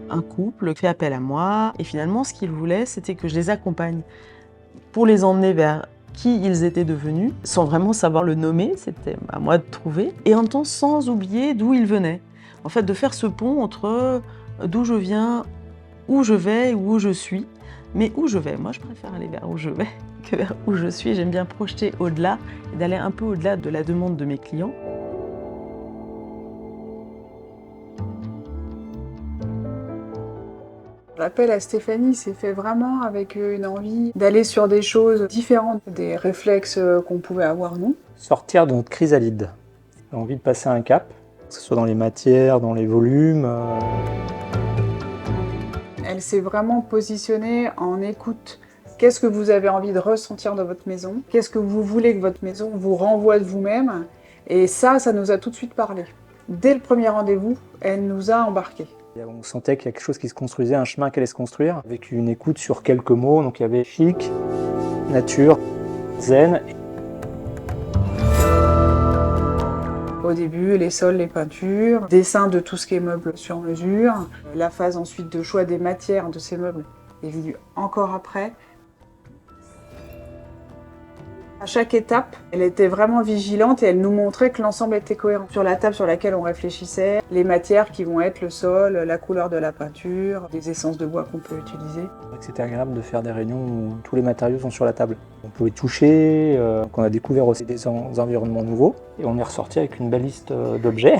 un couple fait appel à moi et finalement ce qu'ils voulaient c'était que je les accompagne pour les emmener vers qui ils étaient devenus, sans vraiment savoir le nommer, c'était à moi de trouver, et en même temps sans oublier d'où ils venaient. En fait, de faire ce pont entre d'où je viens, où je vais, où je suis, mais où je vais. Moi, je préfère aller vers où je vais que vers où je suis. J'aime bien projeter au-delà et d'aller un peu au-delà de la demande de mes clients. L'appel à Stéphanie s'est fait vraiment avec une envie d'aller sur des choses différentes des réflexes qu'on pouvait avoir nous. Sortir de notre chrysalide. J'ai envie de passer un cap, que ce soit dans les matières, dans les volumes. Elle s'est vraiment positionnée en écoute. Qu'est-ce que vous avez envie de ressentir dans votre maison? Qu'est-ce que vous voulez que votre maison vous renvoie de vous-même? Et ça nous a tout de suite parlé. Dès le premier rendez-vous, elle nous a embarqués. On sentait qu'il y a quelque chose qui se construisait, un chemin qui allait se construire, avec une écoute sur quelques mots. Donc il y avait chic, nature, zen. Au début, les sols, les peintures, dessin de tout ce qui est meubles sur mesure. La phase ensuite de choix des matières de ces meubles est venue encore après. À chaque étape, elle était vraiment vigilante et elle nous montrait que l'ensemble était cohérent. Sur la table sur laquelle on réfléchissait, les matières qui vont être le sol, la couleur de la peinture, des essences de bois qu'on peut utiliser. C'était agréable de faire des réunions où tous les matériaux sont sur la table. On pouvait toucher, qu'on a découvert aussi des environnements nouveaux. Et on est ressorti avec une belle liste d'objets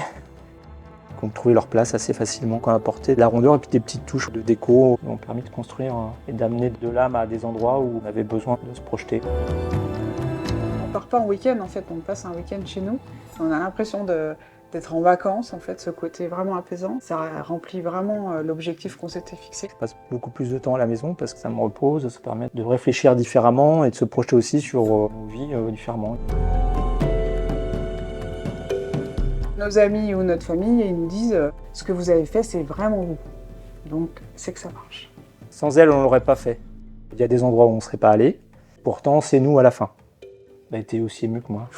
qui ont trouvé leur place assez facilement, qui ont apporté de la rondeur et puis des petites touches de déco qui ont permis de construire et d'amener de l'âme à des endroits où on avait besoin de se projeter. On part pas en week-end en fait, on passe un week-end chez nous. On a l'impression d'être en vacances en fait, ce côté vraiment apaisant. Ça remplit vraiment l'objectif qu'on s'était fixé. Je passe beaucoup plus de temps à la maison parce que ça me repose, ça permet de réfléchir différemment et de se projeter aussi sur nos vies différemment. Nos amis ou notre famille, ils nous disent ce que vous avez fait, c'est vraiment vous. Donc c'est que ça marche. Sans elle, on ne l'aurait pas fait. Il y a des endroits où on ne serait pas allé. Pourtant, c'est nous à la fin. Elle a été aussi émue que moi.